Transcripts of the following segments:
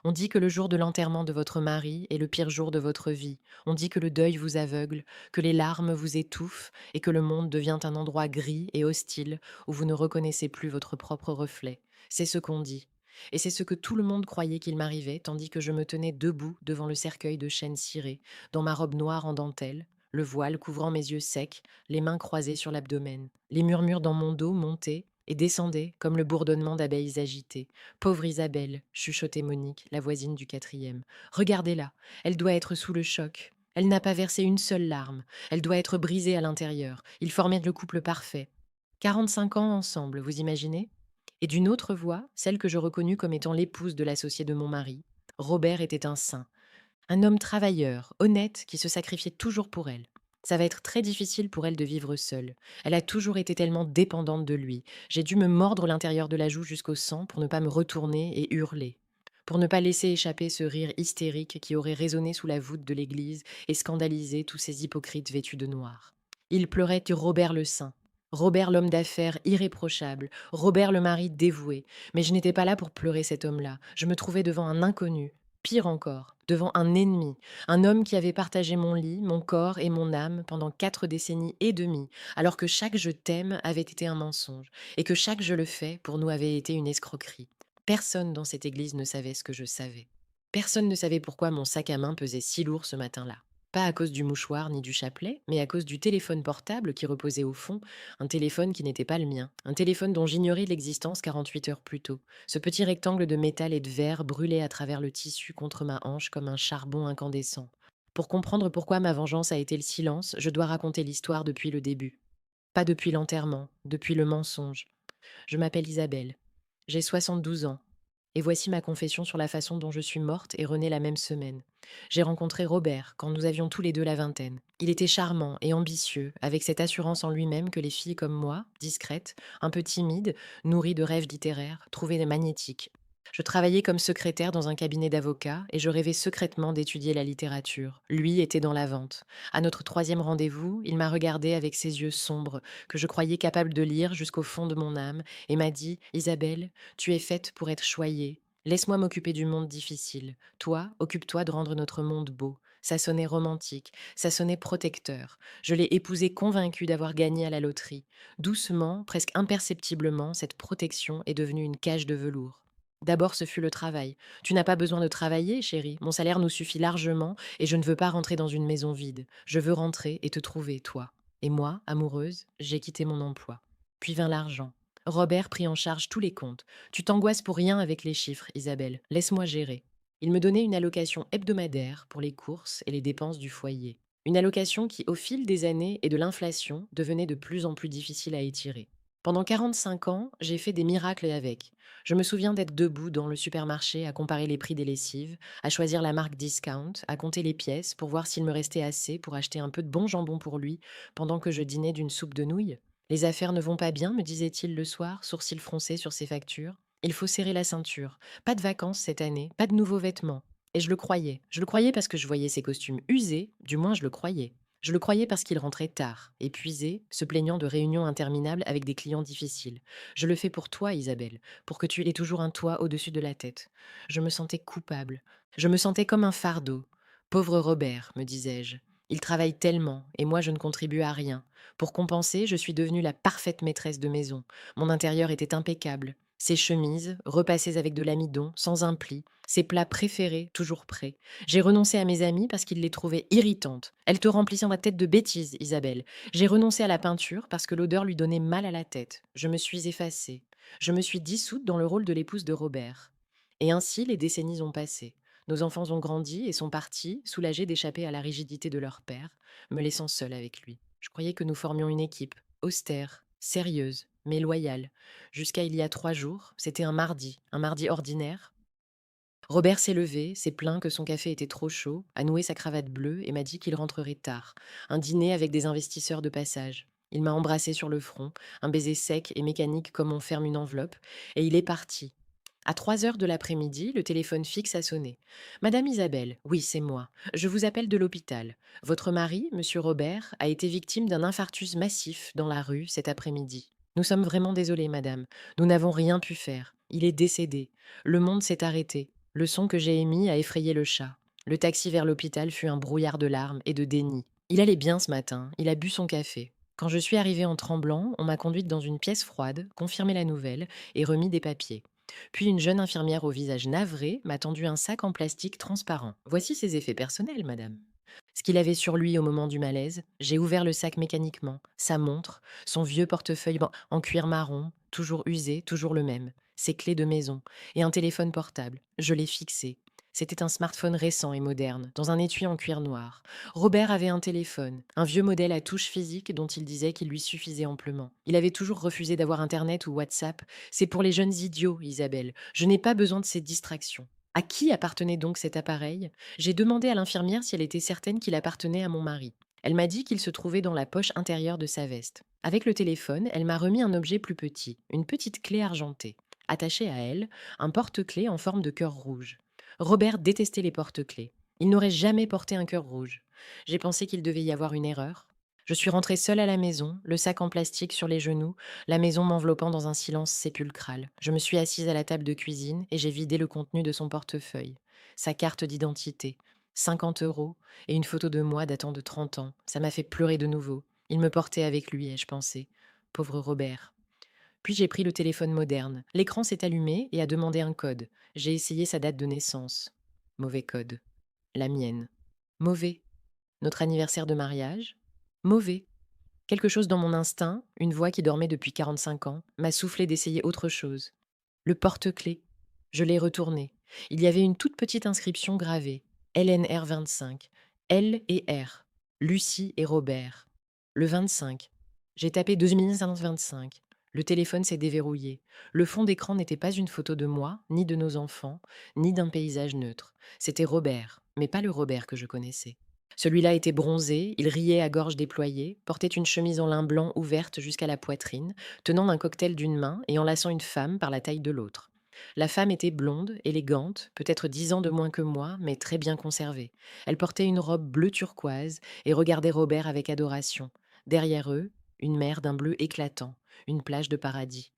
On dit que le jour de l'enterrement de votre mari est le pire jour de votre vie. On dit que le deuil vous aveugle, que les larmes vous étouffent et que le monde devient un endroit gris et hostile où vous ne reconnaissez plus votre propre reflet. C'est ce qu'on dit. Et c'est ce que tout le monde croyait qu'il m'arrivait, tandis que je me tenais debout devant le cercueil de chêne ciré, dans ma robe noire en dentelle, le voile couvrant mes yeux secs, les mains croisées sur l'abdomen. Les murmures dans mon dos montaient et descendaient comme le bourdonnement d'abeilles agitées. Pauvre Isabelle, chuchotait Monique, la voisine du quatrième. Regardez-la, elle doit être sous le choc. Elle n'a pas versé une seule larme. Elle doit être brisée à l'intérieur. Ils formaient le couple parfait. 45 ans ensemble, vous imaginez? Et d'une autre voix, celle que je reconnus comme étant l'épouse de l'associé de mon mari, Robert était un saint. Un homme travailleur, honnête, qui se sacrifiait toujours pour elle. Ça va être très difficile pour elle de vivre seule. Elle a toujours été tellement dépendante de lui. J'ai dû me mordre l'intérieur de la joue jusqu'au sang pour ne pas me retourner et hurler. Pour ne pas laisser échapper ce rire hystérique qui aurait résonné sous la voûte de l'église et scandalisé tous ces hypocrites vêtus de noir. Il pleurait que Robert le saint. Robert l'homme d'affaires irréprochable, Robert le mari dévoué. Mais je n'étais pas là pour pleurer cet homme-là. Je me trouvais devant un inconnu, pire encore, devant un ennemi, un homme qui avait partagé mon lit, mon corps et mon âme pendant 4 décennies et demie, alors que chaque je t'aime avait été un mensonge, et que chaque je le fais pour nous avait été une escroquerie. Personne dans cette église ne savait ce que je savais. Personne ne savait pourquoi mon sac à main pesait si lourd ce matin-là. Pas à cause du mouchoir ni du chapelet, mais à cause du téléphone portable qui reposait au fond, un téléphone qui n'était pas le mien, un téléphone dont j'ignorais l'existence 48 heures plus tôt. Ce petit rectangle de métal et de verre brûlait à travers le tissu contre ma hanche comme un charbon incandescent. Pour comprendre pourquoi ma vengeance a été le silence, je dois raconter l'histoire depuis le début. Pas depuis l'enterrement, depuis le mensonge. Je m'appelle Isabelle. J'ai 72 ans. Et voici ma confession sur la façon dont je suis morte et renée la même semaine. J'ai rencontré Robert quand nous avions tous les deux la vingtaine. Il était charmant et ambitieux, avec cette assurance en lui-même que les filles comme moi, discrètes, un peu timides, nourries de rêves littéraires, trouvaient magnétiques. Je travaillais comme secrétaire dans un cabinet d'avocats et je rêvais secrètement d'étudier la littérature. Lui était dans la vente. À notre troisième rendez-vous, il m'a regardé avec ses yeux sombres, que je croyais capable de lire jusqu'au fond de mon âme, et m'a dit: Isabelle, tu es faite pour être choyée. Laisse-moi m'occuper du monde difficile. Toi, occupe-toi de rendre notre monde beau. Ça sonnait romantique, ça sonnait protecteur. Je l'ai épousé convaincu d'avoir gagné à la loterie. Doucement, presque imperceptiblement, cette protection est devenue une cage de velours. D'abord, ce fut le travail. Tu n'as pas besoin de travailler, chérie. Mon salaire nous suffit largement et je ne veux pas rentrer dans une maison vide. Je veux rentrer et te trouver, toi. Et moi, amoureuse, j'ai quitté mon emploi. Puis vint l'argent. Robert prit en charge tous les comptes. Tu t'angoisses pour rien avec les chiffres, Isabelle. Laisse-moi gérer. Il me donnait une allocation hebdomadaire pour les courses et les dépenses du foyer. Une allocation qui, au fil des années et de l'inflation, devenait de plus en plus difficile à étirer. Pendant 45 ans, j'ai fait des miracles avec. Je me souviens d'être debout dans le supermarché à comparer les prix des lessives, à choisir la marque discount, à compter les pièces pour voir s'il me restait assez pour acheter un peu de bon jambon pour lui pendant que je dînais d'une soupe de nouilles. Les affaires ne vont pas bien, me disait-il le soir, sourcils froncés sur ses factures. Il faut serrer la ceinture. Pas de vacances cette année, pas de nouveaux vêtements. Et je le croyais. Je le croyais parce que je voyais ses costumes usés, du moins je le croyais. Je le croyais parce qu'il rentrait tard, épuisé, se plaignant de réunions interminables avec des clients difficiles. Je le fais pour toi, Isabelle, pour que tu aies toujours un toit au-dessus de la tête. Je me sentais coupable. Je me sentais comme un fardeau. Pauvre Robert, me disais-je. Il travaille tellement, et moi je ne contribue à rien. Pour compenser, je suis devenue la parfaite maîtresse de maison. Mon intérieur était impeccable. Ses chemises, repassées avec de l'amidon, sans un pli, ses plats préférés, toujours prêts. J'ai renoncé à mes amies parce qu'ils les trouvaient irritantes. Elles te remplissaient la tête de bêtises, Isabelle. J'ai renoncé à la peinture parce que l'odeur lui donnait mal à la tête. Je me suis effacée. Je me suis dissoute dans le rôle de l'épouse de Robert. Et ainsi, les décennies ont passé. Nos enfants ont grandi et sont partis, soulagés d'échapper à la rigidité de leur père, me laissant seule avec lui. Je croyais que nous formions une équipe, austère, sérieuse, mais loyale. Jusqu'à il y a 3 jours, c'était un mardi ordinaire. Robert s'est levé, s'est plaint que son café était trop chaud, a noué sa cravate bleue et m'a dit qu'il rentrerait tard. Un dîner avec des investisseurs de passage. Il m'a embrassé sur le front, un baiser sec et mécanique comme on ferme une enveloppe, et il est parti. À 3 heures de l'après-midi, le téléphone fixe a sonné. Madame Isabelle, oui, c'est moi. Je vous appelle de l'hôpital. Votre mari, monsieur Robert, a été victime d'un infarctus massif dans la rue cet après-midi. Nous sommes vraiment désolés, madame. Nous n'avons rien pu faire. Il est décédé. Le monde s'est arrêté. Le son que j'ai émis a effrayé le chat. Le taxi vers l'hôpital fut un brouillard de larmes et de déni. Il allait bien ce matin, il a bu son café. Quand je suis arrivée en tremblant, on m'a conduite dans une pièce froide, confirmé la nouvelle et remis des papiers. Puis une jeune infirmière au visage navré m'a tendu un sac en plastique transparent. Voici ses effets personnels, madame. Ce qu'il avait sur lui au moment du malaise, j'ai ouvert le sac mécaniquement, sa montre, son vieux portefeuille en cuir marron, toujours usé, toujours le même, ses clés de maison et un téléphone portable. Je l'ai fixé. C'était un smartphone récent et moderne, dans un étui en cuir noir. Robert avait un téléphone, un vieux modèle à touche physique dont il disait qu'il lui suffisait amplement. Il avait toujours refusé d'avoir Internet ou WhatsApp. C'est pour les jeunes idiots, Isabelle. Je n'ai pas besoin de ces distractions. À qui appartenait donc cet appareil? J'ai demandé à l'infirmière si elle était certaine qu'il appartenait à mon mari. Elle m'a dit qu'il se trouvait dans la poche intérieure de sa veste. Avec le téléphone, elle m'a remis un objet plus petit, une petite clé argentée. Attachée à elle, un porte-clés en forme de cœur rouge. Robert détestait les porte-clés. Il n'aurait jamais porté un cœur rouge. J'ai pensé qu'il devait y avoir une erreur. Je suis rentrée seule à la maison, le sac en plastique sur les genoux, la maison m'enveloppant dans un silence sépulcral. Je me suis assise à la table de cuisine et j'ai vidé le contenu de son portefeuille. Sa carte d'identité, 50 € et une photo de moi datant de 30 ans. Ça m'a fait pleurer de nouveau. Il me portait avec lui, ai-je pensé. Pauvre Robert. Puis j'ai pris le téléphone moderne. L'écran s'est allumé et a demandé un code. J'ai essayé sa date de naissance. Mauvais code. La mienne. Mauvais. Notre anniversaire de mariage. Mauvais. Quelque chose dans mon instinct, une voix qui dormait depuis 45 ans, m'a soufflé d'essayer autre chose. Le porte-clés. Je l'ai retourné. Il y avait une toute petite inscription gravée. LNR 25. L et R. Lucie et Robert. Le 25. J'ai tapé 2525. Le téléphone s'est déverrouillé. Le fond d'écran n'était pas une photo de moi, ni de nos enfants, ni d'un paysage neutre. C'était Robert, mais pas le Robert que je connaissais. Celui-là était bronzé, il riait à gorge déployée, portait une chemise en lin blanc ouverte jusqu'à la poitrine, tenant un cocktail d'une main et enlaçant une femme par la taille de l'autre. La femme était blonde, élégante, peut-être 10 ans de moins que moi, mais très bien conservée. Elle portait une robe bleu turquoise et regardait Robert avec adoration. Derrière eux, une mer d'un bleu éclatant, une plage de paradis.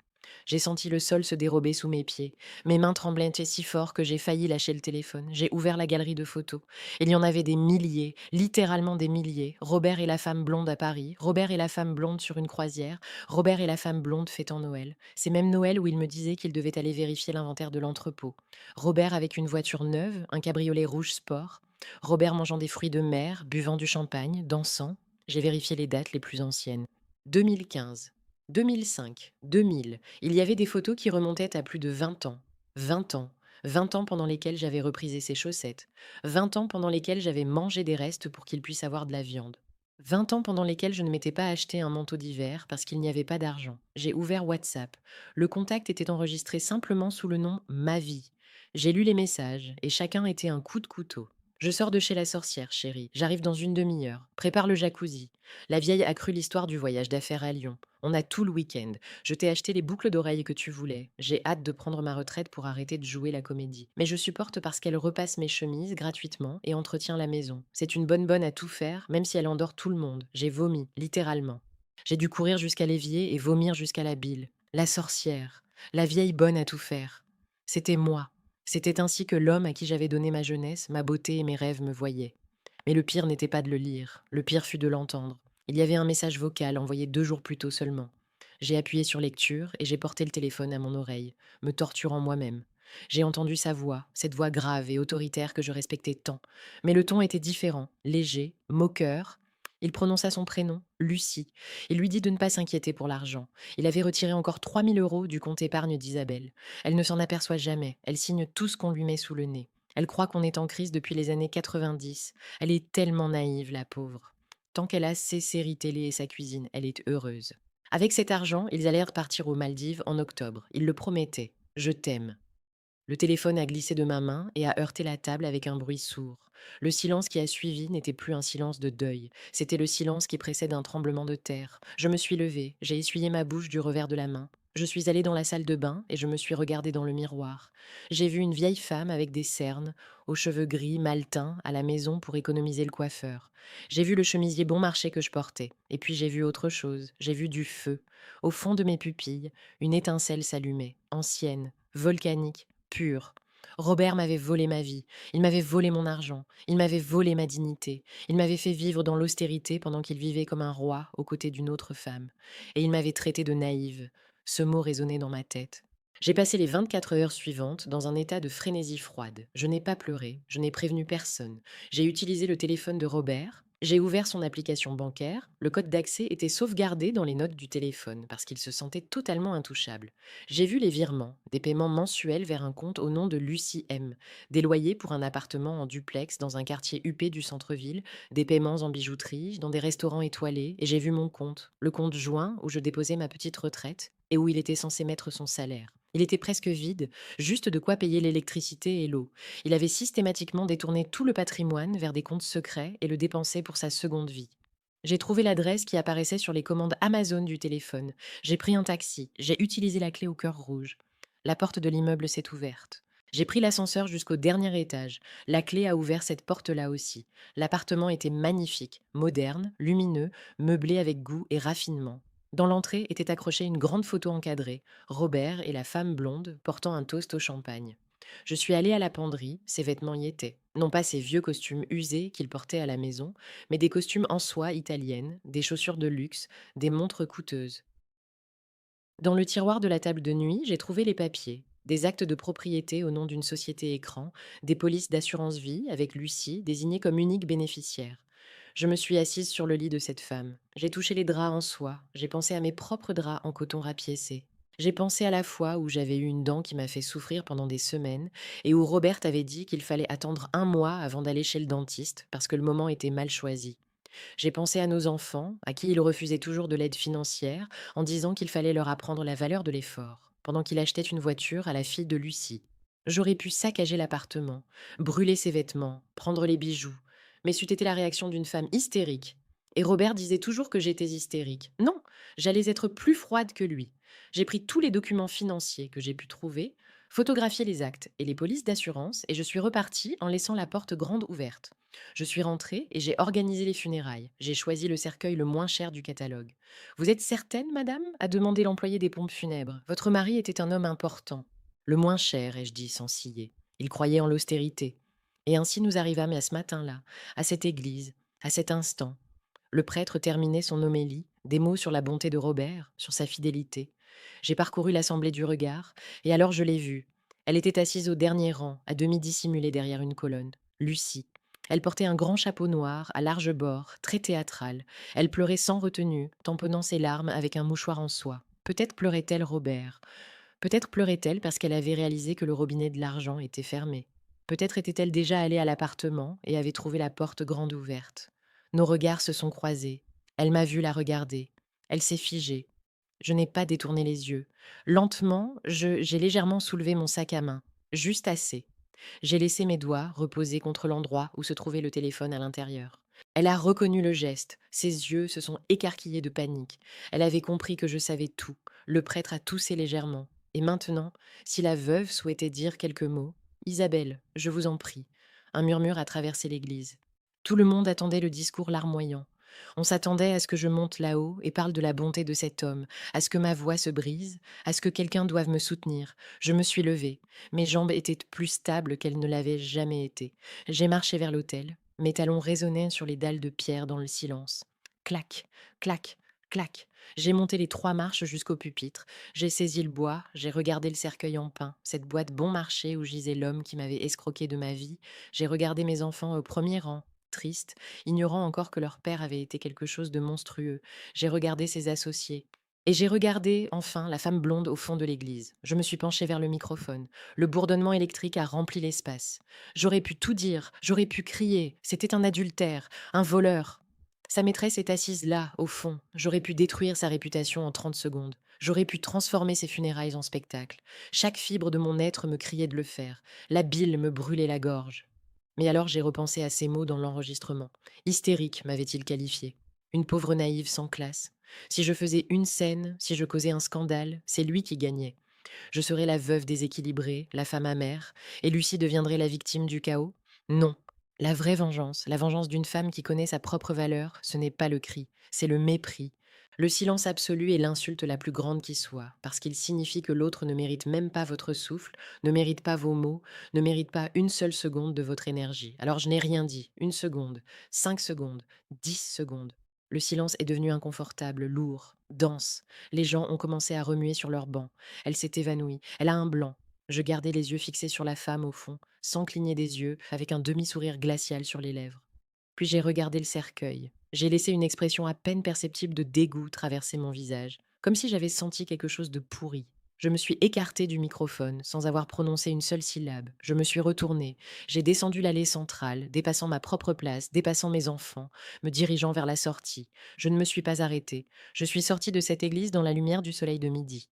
J'ai senti le sol se dérober sous mes pieds. Mes mains tremblaient si fort que j'ai failli lâcher le téléphone. J'ai ouvert la galerie de photos. Il y en avait des milliers, littéralement des milliers. Robert et la femme blonde à Paris, Robert et la femme blonde sur une croisière, Robert et la femme blonde fêtant Noël. C'est même Noël où il me disait qu'il devait aller vérifier l'inventaire de l'entrepôt. Robert avec une voiture neuve, un cabriolet rouge sport. Robert mangeant des fruits de mer, buvant du champagne, dansant. J'ai vérifié les dates les plus anciennes. 2015, 2005, 2000. Il y avait des photos qui remontaient à plus de 20 ans. 20 ans. 20 ans pendant lesquels j'avais reprisé ses chaussettes. 20 ans pendant lesquels j'avais mangé des restes pour qu'il puisse avoir de la viande. 20 ans pendant lesquels je ne m'étais pas acheté un manteau d'hiver parce qu'il n'y avait pas d'argent. J'ai ouvert WhatsApp. Le contact était enregistré simplement sous le nom Ma vie. J'ai lu les messages et chacun était un coup de couteau. Je sors de chez la sorcière, chérie. J'arrive dans une demi-heure. Prépare le jacuzzi. La vieille a cru l'histoire du voyage d'affaires à Lyon. On a tout le week-end. Je t'ai acheté les boucles d'oreilles que tu voulais. J'ai hâte de prendre ma retraite pour arrêter de jouer la comédie. Mais je supporte parce qu'elle repasse mes chemises gratuitement et entretient la maison. C'est une bonne à tout faire, même si elle endort tout le monde. J'ai vomi, littéralement. J'ai dû courir jusqu'à l'évier et vomir jusqu'à la bile. La sorcière. La vieille bonne à tout faire. C'était moi. C'était ainsi que l'homme à qui j'avais donné ma jeunesse, ma beauté et mes rêves me voyaient. Mais le pire n'était pas de le lire. Le pire fut de l'entendre. Il y avait un message vocal envoyé 2 jours plus tôt seulement. J'ai appuyé sur lecture et j'ai porté le téléphone à mon oreille, me torturant moi-même. J'ai entendu sa voix, cette voix grave et autoritaire que je respectais tant. Mais le ton était différent, léger, moqueur. Il prononça son prénom, Lucie. Il lui dit de ne pas s'inquiéter pour l'argent. Il avait retiré encore 3000 € du compte épargne d'Isabelle. Elle ne s'en aperçoit jamais, elle signe tout ce qu'on lui met sous le nez. Elle croit qu'on est en crise depuis les années 90. Elle est tellement naïve, la pauvre. Tant qu'elle a ses séries télé et sa cuisine, elle est heureuse. Avec cet argent, ils allèrent partir aux Maldives en octobre. Ils le promettaient. Je t'aime. Le téléphone a glissé de ma main et a heurté la table avec un bruit sourd. Le silence qui a suivi n'était plus un silence de deuil, c'était le silence qui précède un tremblement de terre. Je me suis levée, j'ai essuyé ma bouche du revers de la main. Je suis allée dans la salle de bain et je me suis regardée dans le miroir. J'ai vu une vieille femme avec des cernes, aux cheveux gris mal teints, à la maison pour économiser le coiffeur. J'ai vu le chemisier bon marché que je portais. Et puis j'ai vu autre chose, j'ai vu du feu. Au fond de mes pupilles, une étincelle s'allumait, ancienne, volcanique, pure. Robert m'avait volé ma vie, il m'avait volé mon argent, il m'avait volé ma dignité, il m'avait fait vivre dans l'austérité pendant qu'il vivait comme un roi aux côtés d'une autre femme, et il m'avait traité de naïve. Ce mot résonnait dans ma tête. J'ai passé les 24 heures suivantes dans un état de frénésie froide. Je n'ai pas pleuré, je n'ai prévenu personne. J'ai utilisé le téléphone de Robert, j'ai ouvert son application bancaire, le code d'accès était sauvegardé dans les notes du téléphone parce qu'il se sentait totalement intouchable. J'ai vu les virements, des paiements mensuels vers un compte au nom de Lucie M, des loyers pour un appartement en duplex dans un quartier huppé du centre-ville, des paiements en bijouterie, dans des restaurants étoilés, et j'ai vu mon compte, le compte joint où je déposais ma petite retraite et où il était censé mettre son salaire. Il était presque vide, juste de quoi payer l'électricité et l'eau. Il avait systématiquement détourné tout le patrimoine vers des comptes secrets et le dépensé pour sa seconde vie. J'ai trouvé l'adresse qui apparaissait sur les commandes Amazon du téléphone. J'ai pris un taxi, j'ai utilisé la clé au cœur rouge. La porte de l'immeuble s'est ouverte. J'ai pris l'ascenseur jusqu'au dernier étage. La clé a ouvert cette porte-là aussi. L'appartement était magnifique, moderne, lumineux, meublé avec goût et raffinement. Dans l'entrée était accrochée une grande photo encadrée, Robert et la femme blonde portant un toast au champagne. Je suis allée à la penderie, ses vêtements y étaient. Non pas ces vieux costumes usés qu'il portait à la maison, mais des costumes en soie italienne, des chaussures de luxe, des montres coûteuses. Dans le tiroir de la table de nuit, j'ai trouvé les papiers. Des actes de propriété au nom d'une société écran, des polices d'assurance vie avec Lucie, désignée comme unique bénéficiaire. Je me suis assise sur le lit de cette femme. J'ai touché les draps en soie. J'ai pensé à mes propres draps en coton rapiécé. J'ai pensé à la fois où j'avais eu une dent qui m'a fait souffrir pendant des semaines et où Robert avait dit qu'il fallait attendre un mois avant d'aller chez le dentiste parce que le moment était mal choisi. J'ai pensé à nos enfants, à qui il refusait toujours de l'aide financière, en disant qu'il fallait leur apprendre la valeur de l'effort, pendant qu'il achetait une voiture à la fille de Lucie. J'aurais pu saccager l'appartement, brûler ses vêtements, prendre les bijoux, mais c'eût été la réaction d'une femme hystérique. Et Robert disait toujours que j'étais hystérique. Non, j'allais être plus froide que lui. J'ai pris tous les documents financiers que j'ai pu trouver, photographié les actes et les polices d'assurance, et je suis repartie en laissant la porte grande ouverte. Je suis rentrée et j'ai organisé les funérailles. J'ai choisi le cercueil le moins cher du catalogue. Vous êtes certaine, madame a demandé l'employé des pompes funèbres. Votre mari était un homme important. Le moins cher, ai-je dit sans ciller. Il croyait en l'austérité. Et ainsi nous arrivâmes à ce matin-là, à cette église, à cet instant. Le prêtre terminait son homélie, des mots sur la bonté de Robert, sur sa fidélité. J'ai parcouru l'assemblée du regard, et alors je l'ai vue. Elle était assise au dernier rang, à demi dissimulée derrière une colonne. Lucie. Elle portait un grand chapeau noir, à large bord, très théâtral. Elle pleurait sans retenue, tamponnant ses larmes avec un mouchoir en soie. Peut-être pleurait-elle Robert. Peut-être pleurait-elle parce qu'elle avait réalisé que le robinet de l'argent était fermé. Peut-être était-elle déjà allée à l'appartement et avait trouvé la porte grande ouverte. Nos regards se sont croisés. Elle m'a vu la regarder. Elle s'est figée. Je n'ai pas détourné les yeux. Lentement, j'ai légèrement soulevé mon sac à main. Juste assez. J'ai laissé mes doigts reposer contre l'endroit où se trouvait le téléphone à l'intérieur. Elle a reconnu le geste. Ses yeux se sont écarquillés de panique. Elle avait compris que je savais tout. Le prêtre a toussé légèrement. Et maintenant, si la veuve souhaitait dire quelques mots, Isabelle, je vous en prie. Un murmure a traversé l'église. Tout le monde attendait le discours larmoyant. On s'attendait à ce que je monte là-haut et parle de la bonté de cet homme, à ce que ma voix se brise, à ce que quelqu'un doive me soutenir. Je me suis levée. Mes jambes étaient plus stables qu'elles ne l'avaient jamais été. J'ai marché vers l'autel. Mes talons résonnaient sur les dalles de pierre dans le silence. Clac, clac, clac. J'ai monté les 3 marches jusqu'au pupitre. J'ai saisi le bois, j'ai regardé le cercueil en pin, cette boîte bon marché où gisait l'homme qui m'avait escroqué de ma vie. J'ai regardé mes enfants au premier rang, tristes, ignorant encore que leur père avait été quelque chose de monstrueux. J'ai regardé ses associés. Et j'ai regardé, enfin, la femme blonde au fond de l'église. Je me suis penchée vers le microphone. Le bourdonnement électrique a rempli l'espace. J'aurais pu tout dire, j'aurais pu crier. C'était un adultère, un voleur. Sa maîtresse est assise là, au fond. J'aurais pu détruire sa réputation en 30 secondes. J'aurais pu transformer ses funérailles en spectacle. Chaque fibre de mon être me criait de le faire. La bile me brûlait la gorge. Mais alors j'ai repensé à ces mots dans l'enregistrement. Hystérique, m'avait-il qualifié. Une pauvre naïve sans classe. Si je faisais une scène, si je causais un scandale, c'est lui qui gagnait. Je serais la veuve déséquilibrée, la femme amère, et Lucie deviendrait la victime du chaos? Non. La vraie vengeance, la vengeance d'une femme qui connaît sa propre valeur, ce n'est pas le cri, c'est le mépris. Le silence absolu est l'insulte la plus grande qui soit, parce qu'il signifie que l'autre ne mérite même pas votre souffle, ne mérite pas vos mots, ne mérite pas une seule seconde de votre énergie. Alors je n'ai rien dit, une seconde, 5 secondes, 10 secondes. Le silence est devenu inconfortable, lourd, dense. Les gens ont commencé à remuer sur leurs bancs. Elle s'est évanouie, elle a un blanc. Je gardais les yeux fixés sur la femme au fond, sans cligner des yeux, avec un demi-sourire glacial sur les lèvres. Puis j'ai regardé le cercueil. J'ai laissé une expression à peine perceptible de dégoût traverser mon visage, comme si j'avais senti quelque chose de pourri. Je me suis écartée du microphone sans avoir prononcé une seule syllabe. Je me suis retournée. J'ai descendu l'allée centrale, dépassant ma propre place, dépassant mes enfants, me dirigeant vers la sortie. Je ne me suis pas arrêtée. Je suis sortie de cette église dans la lumière du soleil de midi.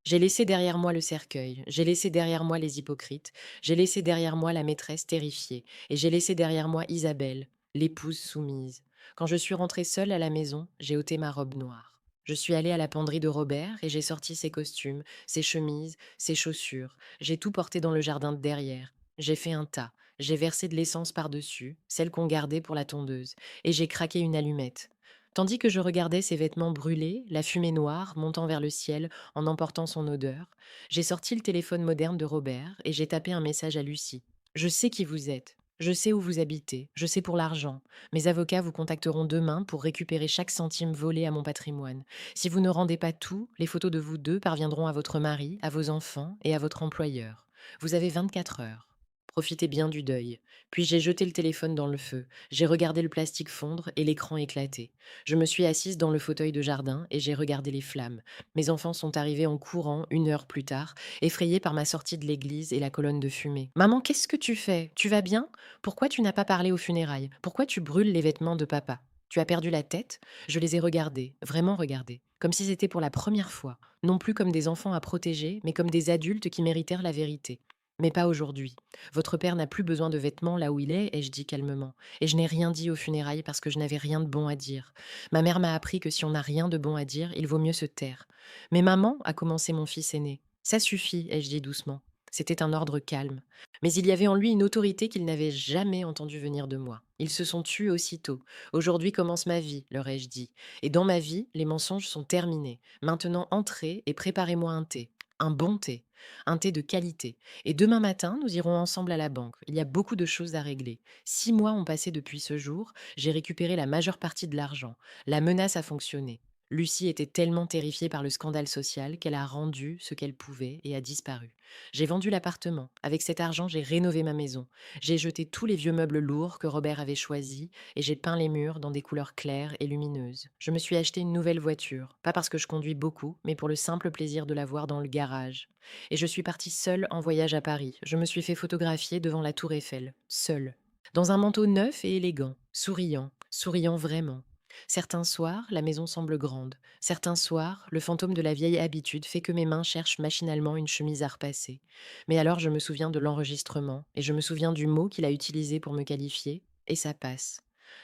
J'ai laissé derrière moi le cercueil, j'ai laissé derrière moi les hypocrites, j'ai laissé derrière moi la maîtresse terrifiée, et j'ai laissé derrière moi Isabelle, l'épouse soumise. Quand je suis rentrée seule à la maison, j'ai ôté ma robe noire. Je suis allée à la penderie de Robert et j'ai sorti ses costumes, ses chemises, ses chaussures. J'ai tout porté dans le jardin de derrière. J'ai fait un tas. J'ai versé de l'essence par-dessus, celle qu'on gardait pour la tondeuse, et j'ai craqué une allumette. Tandis que je regardais ses vêtements brûlés, la fumée noire montant vers le ciel en emportant son odeur, j'ai sorti le téléphone moderne de Robert et j'ai tapé un message à Lucie. Je sais qui vous êtes. Je sais où vous habitez, je sais pour l'argent. Mes avocats vous contacteront demain pour récupérer chaque centime volé à mon patrimoine. Si vous ne rendez pas tout, les photos de vous deux parviendront à votre mari, à vos enfants et à votre employeur. Vous avez 24 heures. Profitez bien du deuil. Puis j'ai jeté le téléphone dans le feu. J'ai regardé le plastique fondre et l'écran éclater. Je me suis assise dans le fauteuil de jardin et j'ai regardé les flammes. Mes enfants sont arrivés en courant 1 heure plus tard, effrayés par ma sortie de l'église et la colonne de fumée. Maman, qu'est-ce que tu fais? Tu vas bien? Pourquoi tu n'as pas parlé aux funérailles? Pourquoi tu brûles les vêtements de papa? Tu as perdu la tête? Je les ai regardés, vraiment regardés, comme si c'était pour la première fois, non plus comme des enfants à protéger, mais comme des adultes qui méritèrent la vérité. Mais pas aujourd'hui. Votre père n'a plus besoin de vêtements là où il est, ai-je dit calmement. Et je n'ai rien dit aux funérailles parce que je n'avais rien de bon à dire. Ma mère m'a appris que si on n'a rien de bon à dire, il vaut mieux se taire. Mais maman, a commencé mon fils aîné. Ça suffit, ai-je dit doucement. C'était un ordre calme. Mais il y avait en lui une autorité qu'il n'avait jamais entendu venir de moi. Ils se sont tus aussitôt. Aujourd'hui commence ma vie, leur ai-je dit. Et dans ma vie, les mensonges sont terminés. Maintenant, entrez et préparez-moi un thé. Un bon thé. Un thé de qualité. Et demain matin, nous irons ensemble à la banque. Il y a beaucoup de choses à régler. 6 mois ont passé depuis ce jour. J'ai récupéré la majeure partie de l'argent. La menace a fonctionné. Lucie était tellement terrifiée par le scandale social qu'elle a rendu ce qu'elle pouvait et a disparu. J'ai vendu l'appartement. Avec cet argent, j'ai rénové ma maison. J'ai jeté tous les vieux meubles lourds que Robert avait choisis et j'ai peint les murs dans des couleurs claires et lumineuses. Je me suis acheté une nouvelle voiture, pas parce que je conduis beaucoup, mais pour le simple plaisir de la voir dans le garage. Et je suis partie seule en voyage à Paris. Je me suis fait photographier devant la tour Eiffel, seule. Dans un manteau neuf et élégant, souriant, souriant vraiment. Certains soirs, la maison semble grande. Certains soirs, le fantôme de la vieille habitude fait que mes mains cherchent machinalement une chemise à repasser. Mais alors je me souviens de l'enregistrement, et je me souviens du mot qu'il a utilisé pour me qualifier, et ça passe.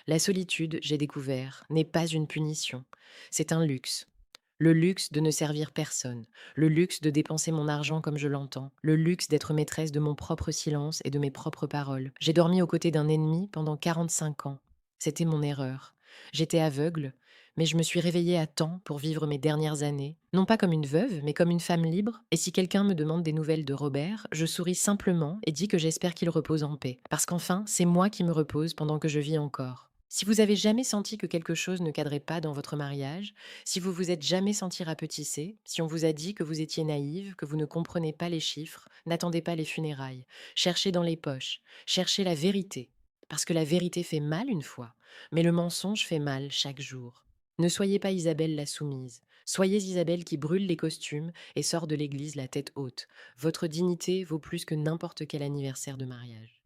La solitude, j'ai découvert, n'est pas une punition. C'est un luxe. Le luxe de ne servir personne, le luxe de dépenser mon argent comme je l'entends, le luxe d'être maîtresse de mon propre silence et de mes propres paroles. J'ai dormi aux côtés d'un ennemi pendant 45 ans. C'était mon erreur. J'étais aveugle, mais je me suis réveillée à temps pour vivre mes dernières années, non pas comme une veuve, mais comme une femme libre. Et si quelqu'un me demande des nouvelles de Robert, je souris simplement et dis que j'espère qu'il repose en paix. Parce qu'enfin, c'est moi qui me repose pendant que je vis encore. Si vous avez jamais senti que quelque chose ne cadrait pas dans votre mariage, si vous vous êtes jamais senti rapetissé, si on vous a dit que vous étiez naïve, que vous ne comprenez pas les chiffres, n'attendez pas les funérailles. Cherchez dans les poches, cherchez la vérité. Parce que la vérité fait mal une fois, mais le mensonge fait mal chaque jour. Ne soyez pas Isabelle la soumise. Soyez Isabelle qui brûle les costumes et sort de l'église la tête haute. Votre dignité vaut plus que n'importe quel anniversaire de mariage.